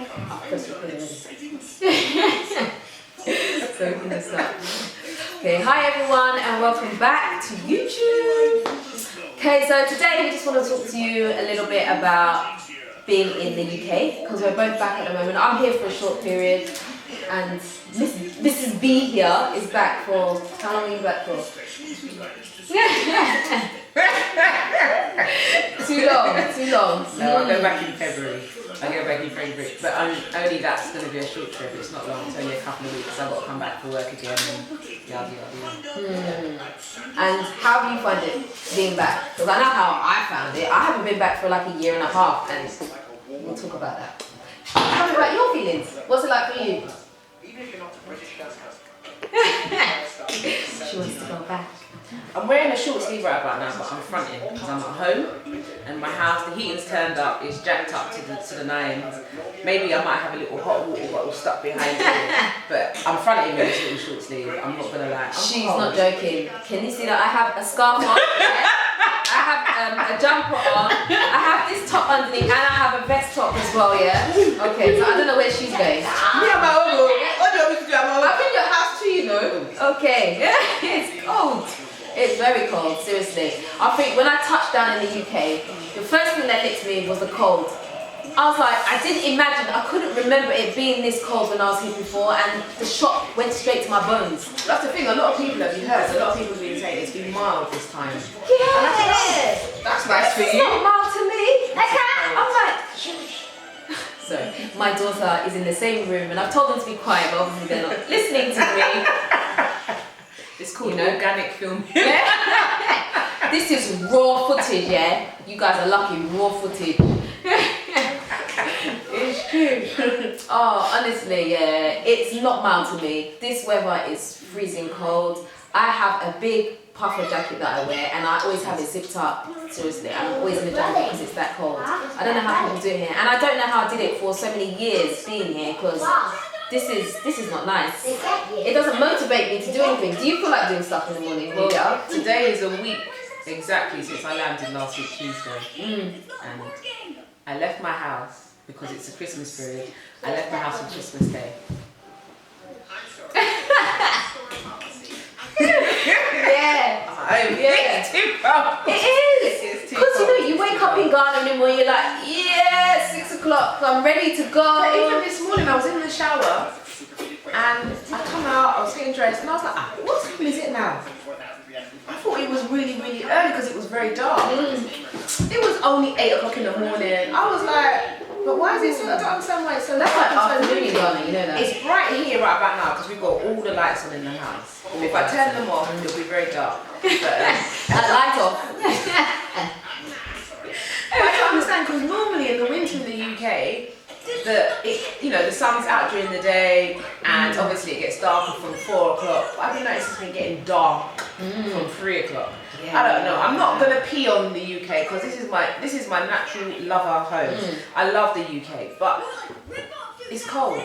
So we can start. Okay, hi everyone and welcome back to YouTube. Okay, so today we just want to talk to you a little bit about being in the UK because we're both back at the moment. I'm here for a short period and Mrs. B here is back for, how long are you back for? Too long. No, I'll go back in February. But only that's going to be a short trip. It's not long. It's only a couple of weeks. I've got to come back for work again and yada. And how do you find it being back? Because I know how I found it. I haven't been back for like a year and a half, and we'll talk about that. Tell me about your feelings. What's it like for you? She wants to go back. I'm wearing a short sleeve right about now, but I'm fronting because I'm at home and my house, the heating's turned up, it's jacked up to the nines. Maybe I might have a little hot water bottle stuck behind it, but I'm fronting with this little short sleeve. I'm not gonna lie. She's not joking. Can you see that? I have a scarf on, I have a jumper on, I have this top underneath, and I have a vest top as well, yeah? Okay, so I don't know where she's going. I'm in your house too, you know. Okay, it's cold. It's very cold, seriously. I think when I touched down in the UK, the first thing that hit me was the cold. I was like, I didn't imagine, I couldn't remember it being this cold when I was here before, and the shock went straight to my bones. That's the thing, a lot of people, have you heard? A lot of people have been saying it's been mild this time. Yeah! That's nice for It's you. not mild to me. I'm like, shh. So, my daughter is in the same room, and I've told them to be quiet, but obviously they're not listening to me. It's called organic film. This is raw footage, yeah? You guys are lucky, raw footage. It's true. Oh, honestly, yeah, it's not mild to me. This weather is freezing cold. I have a big puffer jacket that I wear, and I always have it zipped up. Seriously, I'm always in the jacket because it's that cold. I don't know how people do it here, and I don't know how I did it for so many years being here because this is not nice. It doesn't motivate me to do anything. Do you feel like doing stuff in the morning? Well, today is a week exactly since I landed last week Tuesday. And I left my house because it's a Christmas period. I left my house on Christmas Day. It is. Because you wake up in Ghana in the morning, you're like, yeah, 6 o'clock, I'm ready to go. But even this morning, I was in the shower and I come out, I was getting dressed, and I was like, what time is it now? I thought it was really, really early because it was very dark. It was only 8 o'clock in the morning. I was like, but why is it so? I don't understand why it's so That's like dark. afternoon in Ghana, you know that. It's bright here right about now because we've got all the lights on in the house. If I turn them off, it'll be very dark. But, light off. I don't understand because normally in the winter in the UK, the sun's out during the day and obviously it gets darker from 4 o'clock. But I've noticed it's been getting dark from 3 o'clock. Yeah. I don't know. I'm not gonna pee on the UK because this is my natural lover home. I love the UK, but it's cold.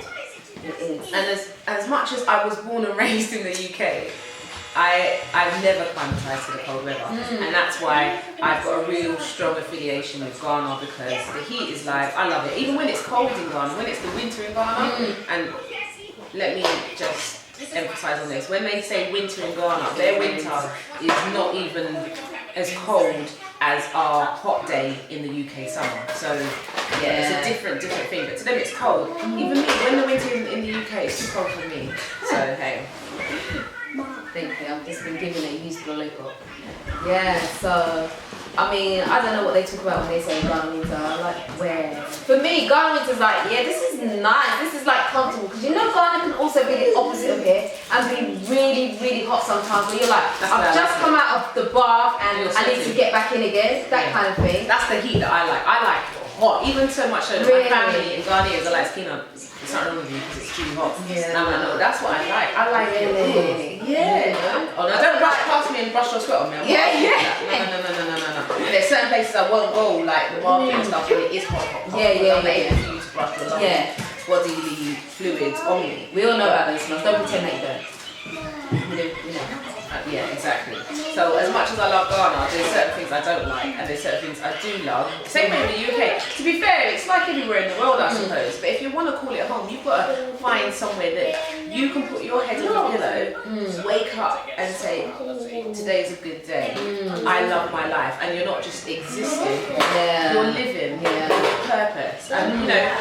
It is. And as much as I was born and raised in the UK, I've never climatized to the cold weather, and that's why I've got a real strong affiliation with Ghana because the heat is like, I love it. Even when it's cold in Ghana, when it's the winter in Ghana, and let me just emphasize on this, when they say winter in Ghana, their winter is not even as cold as our hot day in the UK summer. So yeah, it's a different thing, but to them it's cold. Even me, when the winter in the UK, it's too cold for me. So hey. Thank you. I've just been given a useful local. Yeah, so I mean, I don't know what they talk about when they say Ghana winter. Like, where? For me, Ghana winter's like, yeah, this is nice. This is like comfortable because Ghana can also be the opposite of here and be really, really hot sometimes. Where you're like, I've just come out of the bath and I need to get back in again. That kind of thing. That's the heat that I like. I like hot, even so much so that my family in Ghanaians are like, Skina, it's not wrong with you because it's too hot. Yeah. And I'm like, no, that's what I like. I like it. Yeah. Oh no, don't rush past me and brush your sweat on me. Yeah. No. There's certain places I won't go, like the market and stuff, when it is hot. Yeah. I'm able for you to brush your bodily fluids on me. We all know about those smells. Don't pretend that you don't. Yeah, exactly. So as much as I love Ghana, there's certain things I don't like and there's certain things I do love. Same way in the UK. To be fair, it's it's like everywhere in the world, I suppose. But if you want to call it home, you've got to find somewhere that you can put your head on the pillow, wake up and say, today's a good day. I love my life. And you're not just existing, you're living with purpose. And you know,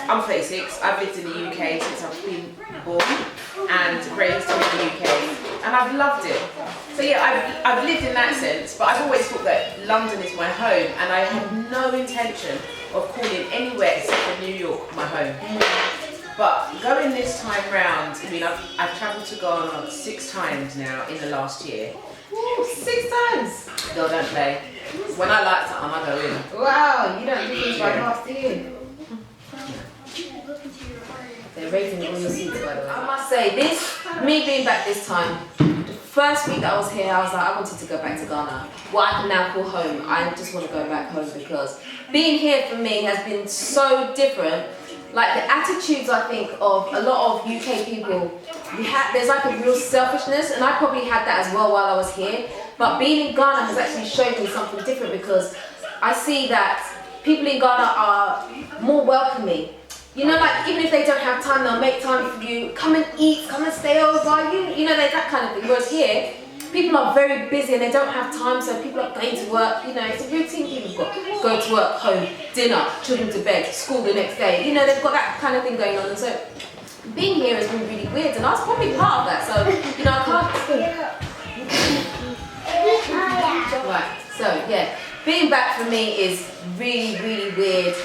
I'm 36, I've lived in the UK since I've been born and raised in the UK, and I've loved it. So yeah, I've lived in that sense, but I've always thought that London is my home, and I have no intention of calling anywhere except for New York my home. But going this time round, I mean, I've travelled to Ghana 6 times now in the last year. Ooh, 6 times. Girl, don't play. When I like something, I go in. Wow, you don't do things by half, do you? They're rating all your seats, by the way. I must say, me being back this time, the first week that I was here, I was like, I wanted to go back to Ghana. What I can now call home. I just want to go back home because being here for me has been so different. Like the attitudes, I think, of a lot of UK people, there's like a real selfishness, and I probably had that as well while I was here. But being in Ghana has actually shown me something different because I see that people in Ghana are more welcoming. You know, like even if they don't have time, they'll make time for you. Come and eat, come and stay over. You know, there's that kind of thing. Whereas here, people are very busy and they don't have time, so people are going to work. You know, it's a routine. People got go to work, home, dinner, children to bed, school the next day. You know, they've got that kind of thing going on. And so being here has been really weird, and I was probably part of that. So you know, I can't. Right. So yeah, being back for me is really, really weird.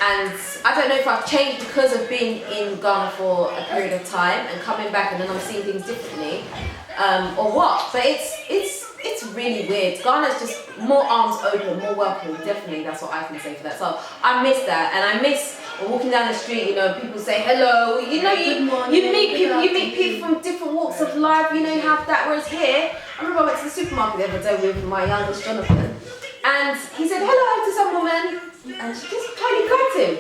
And I don't know if I've changed because of being in Ghana for a period of time and coming back and then I'm seeing things differently, or what. But it's really weird. Ghana's just more arms open, more welcoming. Definitely, that's what I can say for that. So I miss that, and I miss walking down the street. You know, people say hello. You know, you meet people from different walks of life. You know, you have that. Whereas here, I remember I went to the supermarket the other day with my youngest Jonathan, and he said hello to some woman. And she just totally grabbed him.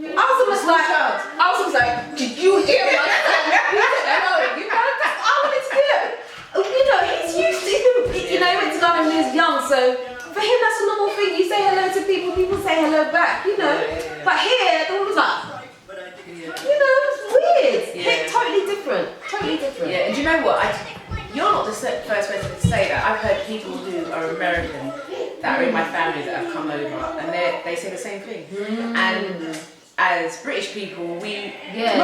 I was almost like, did you hear my son? You said hello. You know, that's what I wanted to do. You know, he's used to, you know, he went to Ghana when he was young, so for him that's a normal thing. You say hello to people, people say hello back, you know. But here, the woman was like, you know, it's weird. It's totally different. Totally different. Yeah, and do you know what? You're not the first person to say that. I've heard people who are American that are in my family that have come over, and they say the same thing. And as British people, not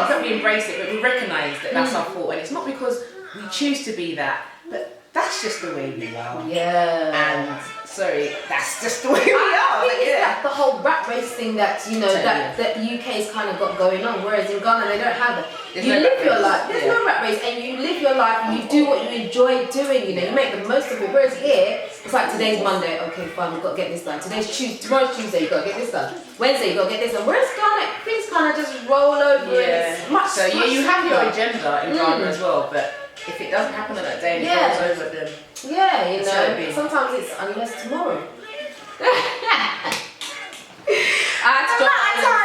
that we embrace it, but we recognise that that's our fault, and it's not because we choose to be that, but that's just the way we are. Yeah. And sorry, that's just the way we are. I think it's like the whole rat race thing that you know that UK's kind of got going on, whereas in Ghana they don't have it. You live your life. There's no rat race, and you live your life and you do what you enjoy doing. You know, you make the most of it. Whereas here, it's like today's Monday. Okay, fine, we've got to get this done. Tomorrow's Tuesday. You got to get this done. Wednesday, you got to get this done. Whereas Ghana, things kind of just roll over. Yeah. It's much. So you have your agenda in Ghana as well, but if it doesn't happen on that day and it goes over, then you know, sometimes it's unless tomorrow. I'm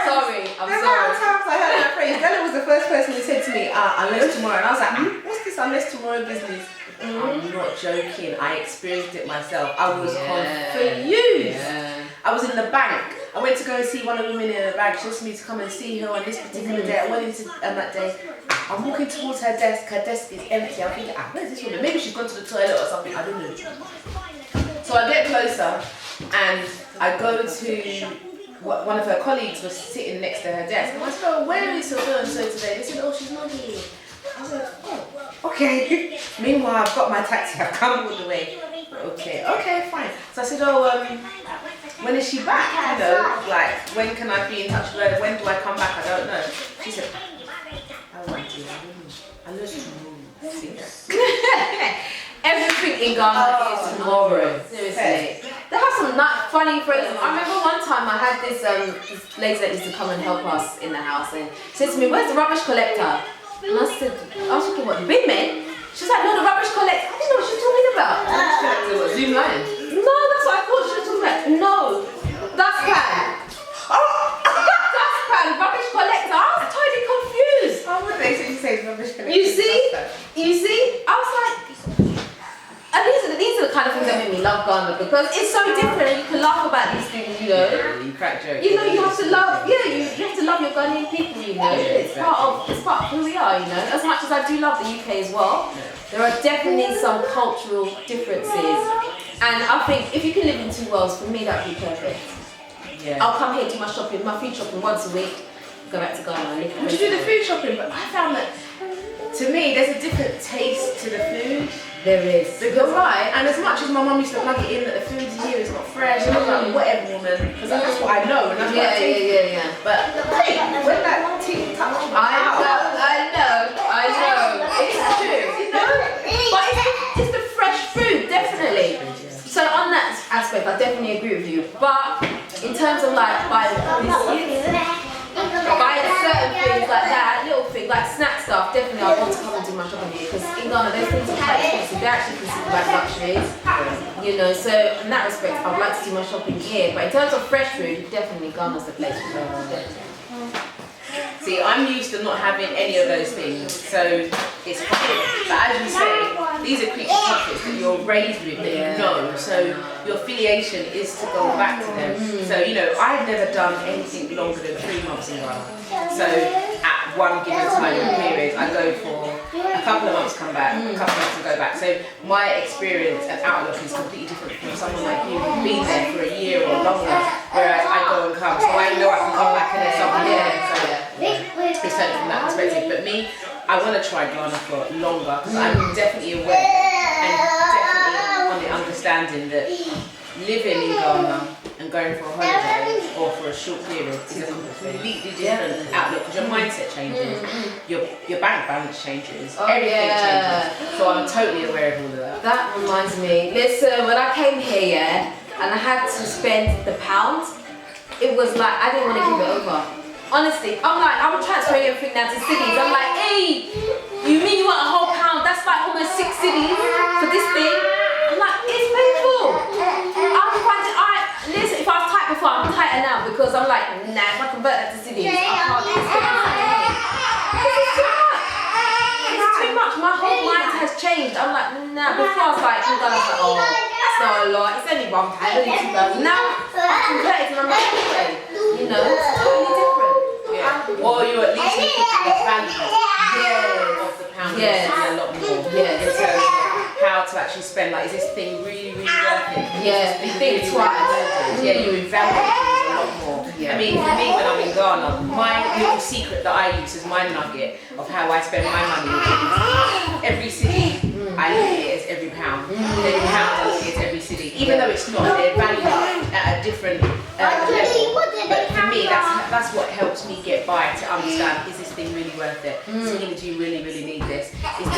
sorry. The amount of times I heard that phrase, Della was the first person who said to me, unless tomorrow, and I was like, what's this unless tomorrow business? I'm not joking, I experienced it myself. I was confused. I was in the bank. I went to go and see one of the women in the bank. She asked me to come and see her on this particular day. I went into that day. I'm walking towards her desk. Her desk is empty. I'm thinking, where's this woman? Maybe she's gone to the toilet or something. I don't know. So I get closer and I go to one of her colleagues was sitting next to her desk. And I said, oh, where is so-and-so today? They said, oh, she's not here. I said, oh, okay. Meanwhile, I've got my taxi. I've come all the way. Okay, fine. So I said, oh, when is she back? You know, like, when can I be in touch with her? When do I come back? I don't know. She said, I want to. I love to. Everything in Ghana is tomorrow. Seriously. They have some funny phrases. I remember one time I had this lady that used to come and help us in the house, and she said to me, where's the rubbish collector? And I said, I was thinking, what, the bin man? She's like, no, the rubbish collector. I didn't know what she was talking about. Zoom line? No, that's what I thought she was talking about. No, that's Pan. That's Pan, rubbish collector. I was totally confused. How would they say rubbish collector? You see? I was like, and these are the kind of things that make me love Ghana, because it's so different and you can laugh about these things, you know. Yeah, you crack joke. You know, you have to love, you have to love your Ghanaian people, you know. It's part of who we are, you know. As much as I do love the UK as well, there are definitely some cultural differences. And I think if you can live in two worlds, for me that would be perfect. Yeah. I'll come here, do my food shopping once a week, go back to Ghana and live. Would you do the food shopping? But I found that, to me, there's a different taste to the food. There is. You're right, and as much as my mum used to plug it in that the food here is not fresh, and I'm like, whatever, woman, because that's what I know, and that's what I taste. Yeah. But when that tea touched my mouth, I know. It's true, you know. But it's the fresh food, definitely. So on that aspect, I definitely agree with you. But in terms of like buying certain things like that, little things like snack stuff, definitely I want to come and do my shopping here because in Ghana those things are quite expensive. They're actually considered like luxuries, you know. So in that respect, I'd like to do my shopping here. But in terms of fresh food, definitely Ghana's the place to go. see, I'm used to not having any of those things, so it's fine. But as you say, these are creature comforts that you're raised with, that you know, so your affiliation is to go back to them. So, you know, I've never done anything longer than 3 months in Ghana. So at one given time in period, I go for a couple of months, come back, a couple of months and go back. So my experience and outlook is completely different from someone like you who's been there for a year or longer, whereas I go and come, so I know I can come back and then something it's totally from that perspective. But me, I want to try Ghana for longer because I'm definitely aware and definitely on the understanding that living in Ghana and going for a holiday or for a short period is a completely different outlook because your mindset changes, your bank balance changes, everything changes. So I'm totally aware of all of that. That reminds me, listen, when I came here, and I had to spend the pound, it was like, I didn't want to give it over. Honestly, I'm transferring everything now to cities. I'm like, hey, you mean you want a whole pound? That's like almost 6 cities for this thing. I'm like, it's painful. Listen, if I was tight before, I'm tighter now because I'm like, nah, if I convert that to cities, I can't do this. It's too much. My whole mind has changed. I'm like, nah. Before I was like, oh, that's not a lot. It's only £1, only £2. Now I convert it and I'm like, okay, you know, it's totally different. Yeah. Or you at least look at the value of the pound a lot more. In terms of how to actually spend, like, is this thing really, really worth it? You think twice. You evaluate things a lot more. I mean, for me, when I'm in Ghana, my little secret that I use as my nugget of how I spend my money is every city, I look at it as every pound. Every pound I look at it as every city. Even though it's not, they're valued at a different level. But for me, that's what helps me get by to understand, is this thing really worth it? Selena, do you really, really need this? Is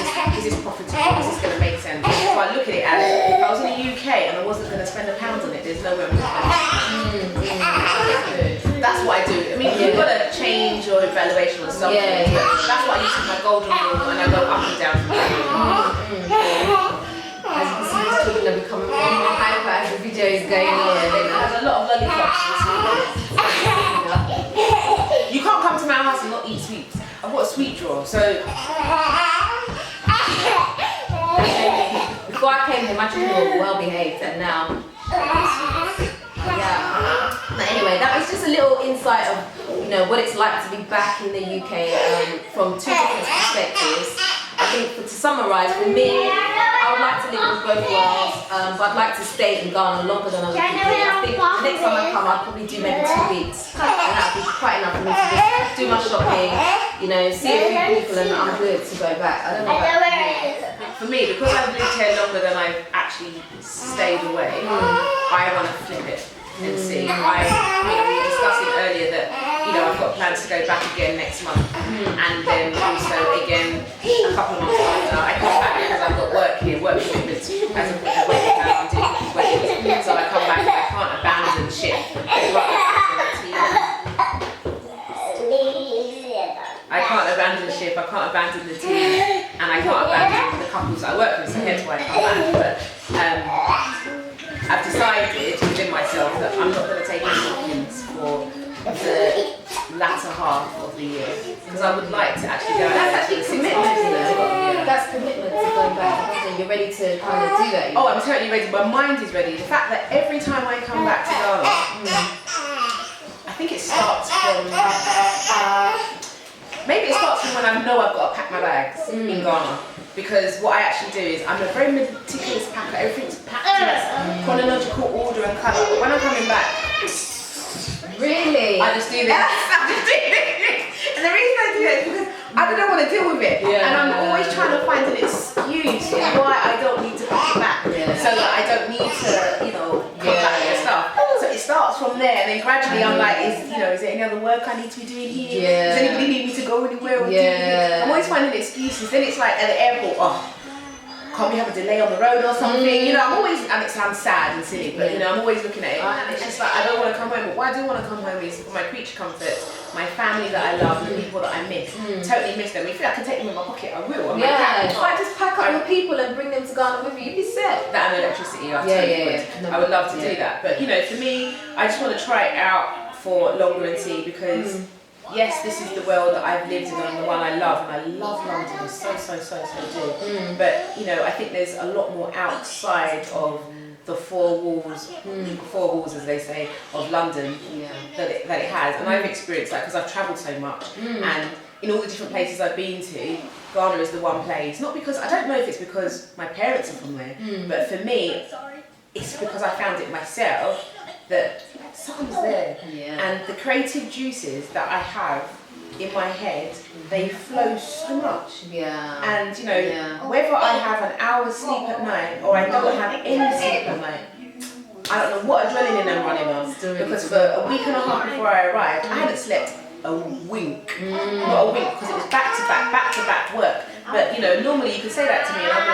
this profitable? Is this going to make sense? So I look at it as, if I was in the UK and I wasn't going to spend £1 on it, there's nowhere I'm going to spend it. That's what I do. I mean, you've got to change your evaluation on something. That's why I use my golden rule and I go up and down from there. As you can see, these children are becoming more hyper as the video is going on. There's a lot of lollipops. You can't come to my house and not eat sweets. I've got a sweet drawer, so. Before I came here, my children were well behaved, and now. But anyway, that was just a little insight of, you know, what it's like to be back in the UK from two different perspectives. I think to summarise, for me, I would like to live in both worlds, but I'd like to stay in Ghana longer than other people. I think the next time I come, I'll probably do maybe 2 weeks, and that'll be quite enough for me to just do my shopping, you know, see a few people, and I'm good to go back. I don't know about you. For me, because I've lived here longer than I've actually stayed away, I want to flip it and see. We were discussing earlier that, you know, I've got plans to go back again next month, and then also again a couple of months after I come back because I've got work here, work commitments as a wedding plan. I'm doing weddings, so I come back and I can't abandon ship. I can't abandon the ship, I can't abandon the team, and I can't abandon the couples I work with, so hence why I come back. But I've decided within myself that I'm not going to take any bookings for the latter half of the year, because I would like to actually go out. That's actually commitment, you know. That's commitment to going back to London. You're ready to kind of do that. Oh, I'm totally ready. My mind is ready. The fact that every time I come back to Ghana, think it starts from maybe it starts from when I know I've got to pack my bags in Ghana. Because what I actually do is I'm a very meticulous packer. Everything's packed in its chronological order and colour. But when I'm coming back, Really? I just do this. I just do this. And the reason I do that is because I don't want to deal with it. Yeah. And I'm always trying to find an excuse why I don't need to pack it back. Yeah. So that I don't need to, come back with stuff. So it starts from there, and then gradually I'm like, is there any other work I need to be doing here? Yeah. Does anybody need me to go anywhere or do anything? I'm always finding excuses. Then it's like at the airport, can't we have a delay on the road or something? I'm always, and it sounds sad and silly, but I'm always looking at it, and it's just like, I don't want to come home, but why I do want to come home is for my creature comforts, my family that I love, the people that I miss. Totally miss them. If I can take them in my pocket, I will. If I just pack up your people and bring them to Ghana with you, you'd be set. That and electricity, I would love to do that. But for me, I just want to try it out for longer and see, because yes, this is the world that I've lived in and the one I love, and I love London so do. But I think there's a lot more outside of the four walls as they say, of London that it has. And I've experienced that because I've travelled so much, and in all the different places I've been to, Ghana is the one place. Not because, I don't know if it's because my parents are from there, but for me, it's because I found it myself that something's there. And the creative juices that I have in my head, they flow so much. And whether I have an hour's sleep at night or I don't have any sleep at night, I don't know what adrenaline I'm running on. Because for a week and a half before I arrived, I hadn't slept a wink. Not a wink, because it was back to back work. But normally you could say that to me and I'd be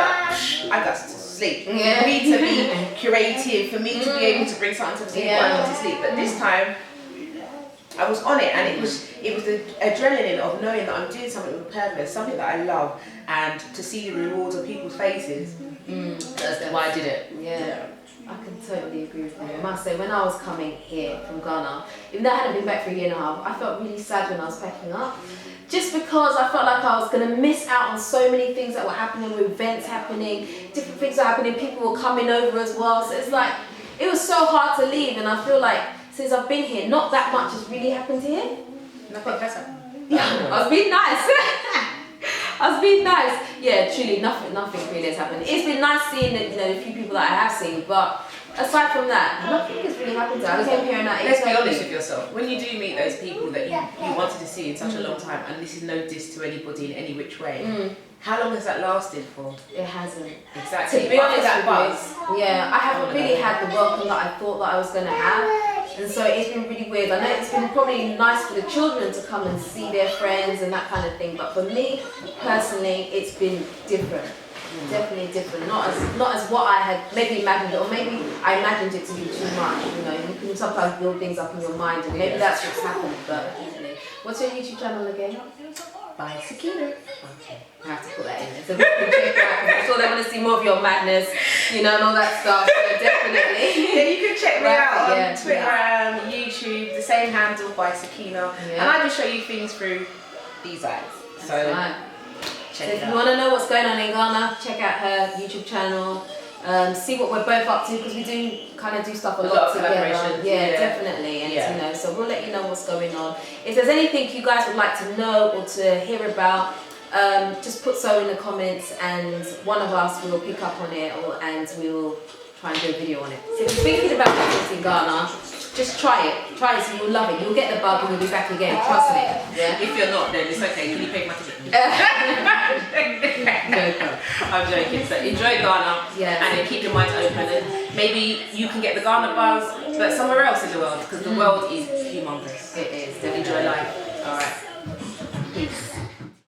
like, I got to sleep. For me to be creative, for me to be able to bring something to the table, I need to sleep. But this time, I was on it, and it was the adrenaline of knowing that I'm doing something with purpose, something that I love, and to see the rewards on people's faces. That's why I did it. I can totally agree with you. I must say, when I was coming here from Ghana, even though I hadn't been back for a year and a half, I felt really sad when I was packing up. Just because I felt like I was going to miss out on so many things that were happening, with events happening, different things were happening, people were coming over as well. So it's like, it was so hard to leave, and I feel like since I've been here, not that much has really happened here. Nothing has happened. Yeah, I was being nice. I was being nice. Yeah, truly, nothing really has happened. It's been nice seeing the few people that I have seen, but aside from that, nothing has really happened. I came here and let's be honest with yourself. When you do meet those people that you wanted to see in such a long time, and this is no diss to anybody in any which way, how long has that lasted for? It hasn't. Exactly. To be honest with you, I haven't really had the welcome that I thought that I was going to have. And so it's been really weird. I know it's been probably nice for the children to come and see their friends and that kind of thing, but for me personally, it's been different. Definitely different. Not as what I had maybe imagined it, or maybe I imagined it to be too much. You can sometimes build things up in your mind, and maybe that's what's happened. But what's your YouTube channel again? By Sakina. Okay, I have to put that in there. So people can check out. I'm sure they want to see more of your madness, and all that stuff. So definitely. Yeah, you can check me out on Twitter, YouTube, the same handle, by Sakina. And I just show you things through these eyes. So check it out. If you want to know what's going on in Ghana, check out her YouTube channel. See what we're both up to, because we do kind of do stuff a lot together. Yeah, definitely. And so we'll let you know what's going on. If there's anything you guys would like to know or to hear about, just put so in the comments, and one of us will pick up on it, and we will try and do a video on it. So if you're thinking about visiting Ghana, just try it. Try it, so you'll love it. You'll get the bug and you'll be back again. Trust me. Yeah. If you're not, then it's okay. Can you pay my ticket? I'm joking. So enjoy Ghana, and then keep your mind open, and maybe you can get the Ghana buzz, but somewhere else in the world, because the world is humongous. It is. Enjoy life. All right. Peace.